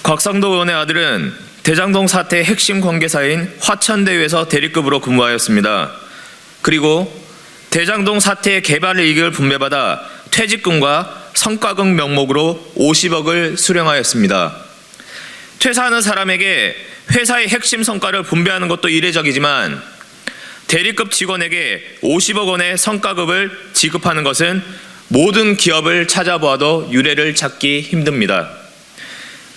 곽상도 의원의 아들은 대장동 사태의 핵심 관계사인 화천대유에서 대리급으로 근무하였습니다. 그리고 대장동 사태의 개발 이익을 분배받아 퇴직금과 성과금 명목으로 50억을 수령하였습니다. 퇴사하는 사람에게 회사의 핵심 성과를 분배하는 것도 이례적이지만 대리급 직원에게 50억 원의 성과급을 지급하는 것은 모든 기업을 찾아보아도 유례를 찾기 힘듭니다.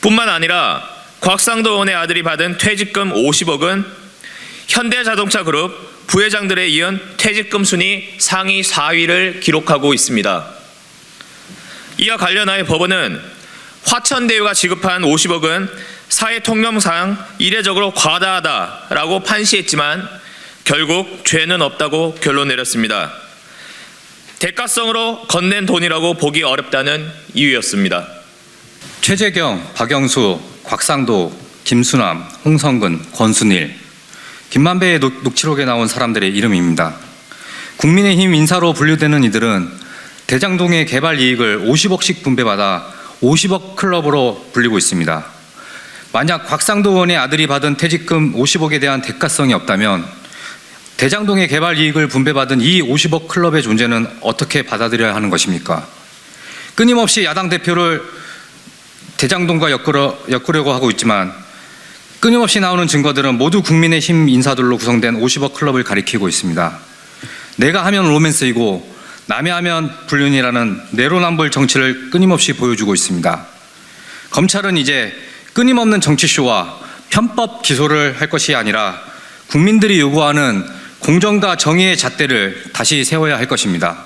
뿐만 아니라 곽상도 의원의 아들이 받은 퇴직금 50억은 현대자동차 그룹 부회장들에 이은 퇴직금 순위 상위 4위를 기록하고 있습니다. 이와 관련하여 법원은 화천대유가 지급한 50억은 사회 통념상 이례적으로 과다하다라고 판시했지만 결국 죄는 없다고 결론 내렸습니다. 대가성으로 건넨 돈이라고 보기 어렵다는 이유였습니다. 최재경, 박영수, 곽상도, 김수남, 홍성근, 권순일, 김만배의 녹취록에 나온 사람들의 이름입니다. 국민의힘 인사로 분류되는 이들은 대장동의 개발 이익을 50억씩 분배받아 50억 클럽으로 불리고 있습니다. 만약 곽상도 의원의 아들이 받은 퇴직금 50억에 대한 대가성이 없다면 대장동의 개발 이익을 분배받은 이 50억 클럽의 존재는 어떻게 받아들여야 하는 것입니까? 끊임없이 야당 대표를 대장동과 엮으려고 하고 있지만 끊임없이 나오는 증거들은 모두 국민의힘 인사들로 구성된 50억 클럽을 가리키고 있습니다. 내가 하면 로맨스이고 남이 하면 불륜이라는 내로남불 정치를 끊임없이 보여주고 있습니다. 검찰은 이제 끊임없는 정치쇼와 편법 기소를 할 것이 아니라 국민들이 요구하는 공정과 정의의 잣대를 다시 세워야 할 것입니다.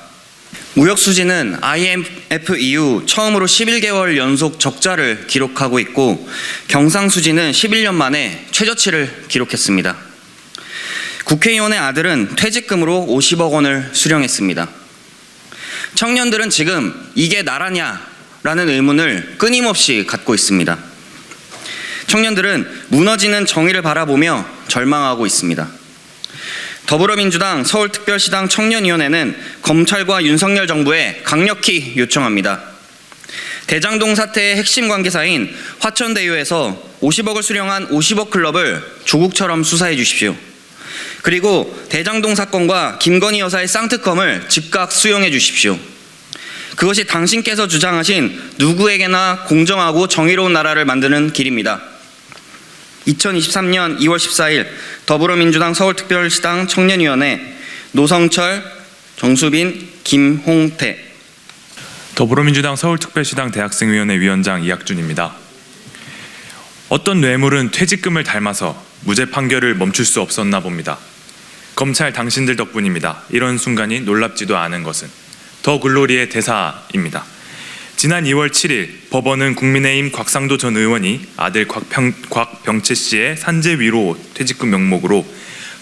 무역수지는 IMF 이후 처음으로 11개월 연속 적자를 기록하고 있고 경상수지는 11년 만에 최저치를 기록했습니다. 국회의원의 아들은 퇴직금으로 50억 원을 수령했습니다. 청년들은 지금 이게 나라냐라는 의문을 끊임없이 갖고 있습니다. 청년들은 무너지는 정의를 바라보며 절망하고 있습니다. 더불어민주당 서울특별시당 청년위원회는 검찰과 윤석열 정부에 강력히 요청합니다. 대장동 사태의 핵심 관계사인 화천대유에서 50억을 수령한 50억 클럽을 조국처럼 수사해 주십시오. 그리고 대장동 사건과 김건희 여사의 쌍특검을 즉각 수용해 주십시오. 그것이 당신께서 주장하신 누구에게나 공정하고 정의로운 나라를 만드는 길입니다. 2023년 2월 14일 더불어민주당 서울특별시당 청년위원회 노성철, 정수빈, 김홍태. 더불어민주당 서울특별시당 대학생위원회 위원장 이학준입니다. 어떤 뇌물은 퇴직금을 닮아서 무죄 판결을 멈출 수 없었나 봅니다. 검찰 당신들 덕분입니다. 이런 순간이 놀랍지도 않은 것은 더 글로리의 대사입니다. 지난 2월 7일 법원은 국민의힘 곽상도 전 의원이 아들 곽병채 씨의 산재 위로 퇴직금 명목으로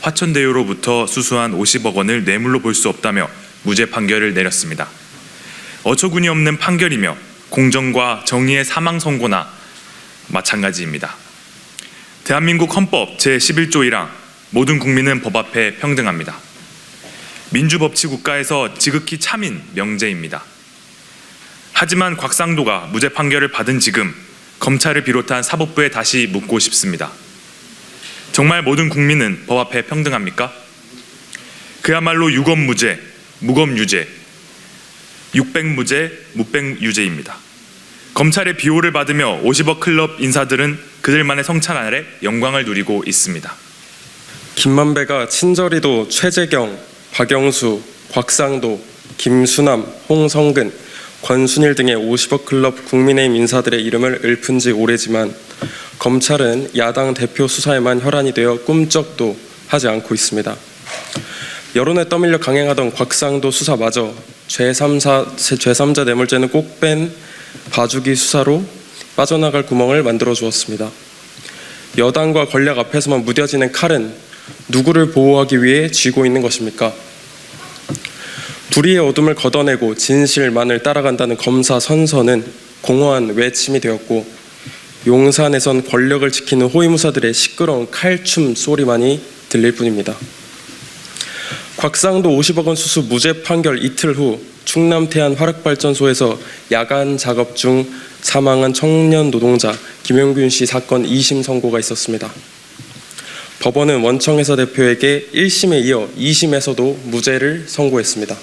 화천대유로부터 수수한 50억 원을 뇌물로 볼 수 없다며 무죄 판결을 내렸습니다. 어처구니 없는 판결이며 공정과 정의의 사망 선고나 마찬가지입니다. 대한민국 헌법 제11조 1항 모든 국민은 법 앞에 평등합니다. 민주법치 국가에서 지극히 참인 명제입니다. 하지만 곽상도가 무죄 판결을 받은 지금 검찰을 비롯한 사법부에 다시 묻고 싶습니다. 정말 모든 국민은 법 앞에 평등합니까? 그야말로 유검무죄, 무검유죄, 육백무죄, 무백유죄입니다. 검찰의 비호를 받으며 50억 클럽 인사들은 그들만의 성찬 아래 영광을 누리고 있습니다. 김만배가 친저리도 최재경, 박영수, 곽상도, 김수남, 홍성근, 권순일 등의 50억 클럽 국민의힘 인사들의 이름을 읊은 지 오래지만 검찰은 야당 대표 수사에만 혈안이 되어 꿈쩍도 하지 않고 있습니다. 여론에 떠밀려 강행하던 곽상도 수사마저 제3자 뇌물죄는 꼭 뺀 봐주기 수사로 빠져나갈 구멍을 만들어 주었습니다. 여당과 권력 앞에서만 무뎌지는 칼은 누구를 보호하기 위해 쥐고 있는 것입니까? 불의의 어둠을 걷어내고 진실만을 따라간다는 검사 선서는 공허한 외침이 되었고 용산에선 권력을 지키는 호위무사들의 시끄러운 칼춤 소리만이 들릴 뿐입니다. 곽상도 50억 원 수수 무죄 판결 이틀 후 충남 태안 화력발전소에서 야간 작업 중 사망한 청년 노동자 김용균 씨 사건 2심 선고가 있었습니다. 법원은 원청에서 대표에게 1심에 이어 2심에서도 무죄를 선고했습니다.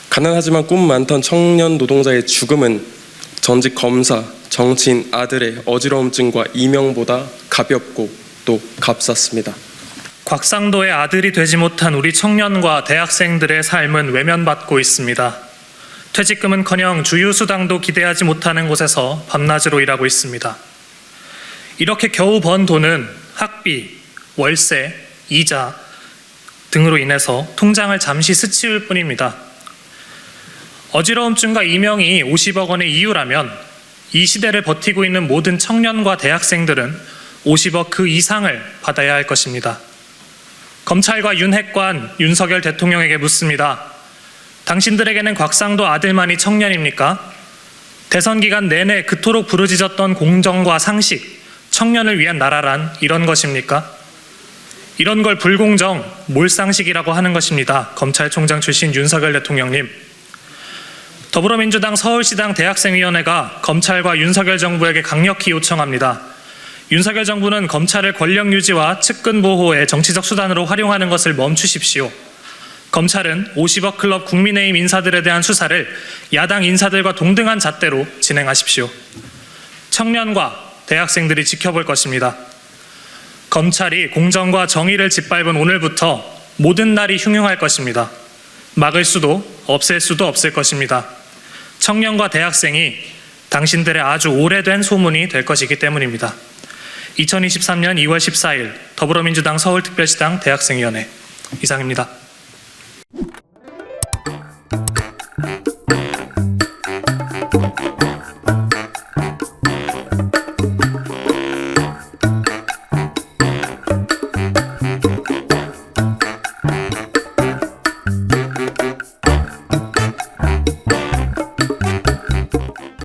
가난하지만 꿈 많던 청년 노동자의 죽음은 전직 검사, 정치인 아들의 어지러움증과 이명보다 가볍고 또 값쌌습니다. 곽상도의 아들이 되지 못한 우리 청년과 대학생들의 삶은 외면받고 있습니다. 퇴직금은커녕 주휴수당도 기대하지 못하는 곳에서 밤낮으로 일하고 있습니다. 이렇게 겨우 번 돈은 학비, 월세, 이자 등으로 인해서 통장을 잠시 스치울 뿐입니다. 어지러움증과 이명이 50억 원의 이유라면 이 시대를 버티고 있는 모든 청년과 대학생들은 50억 그 이상을 받아야 할 것입니다. 검찰과 윤핵관, 윤석열 대통령에게 묻습니다. 당신들에게는 곽상도 아들만이 청년입니까? 대선 기간 내내 그토록 부르짖었던 공정과 상식, 청년을 위한 나라란 이런 것입니까? 이런 걸 불공정, 몰상식이라고 하는 것입니다. 검찰총장 출신 윤석열 대통령님. 더불어민주당 서울시당 대학생위원회가 검찰과 윤석열 정부에게 강력히 요청합니다. 윤석열 정부는 검찰을 권력 유지와 측근 보호의 정치적 수단으로 활용하는 것을 멈추십시오. 검찰은 50억 클럽 국민의힘 인사들에 대한 수사를 야당 인사들과 동등한 잣대로 진행하십시오. 청년과 대학생들이 지켜볼 것입니다. 검찰이 공정과 정의를 짓밟은 오늘부터 모든 날이 흉흉할 것입니다. 막을 수도 없앨 수도 없을 것입니다. 청년과 대학생이 당신들의 아주 오래된 소문이 될 것이기 때문입니다. 2023년 2월 14일 더불어민주당 서울특별시당 대학생위원회 이상입니다.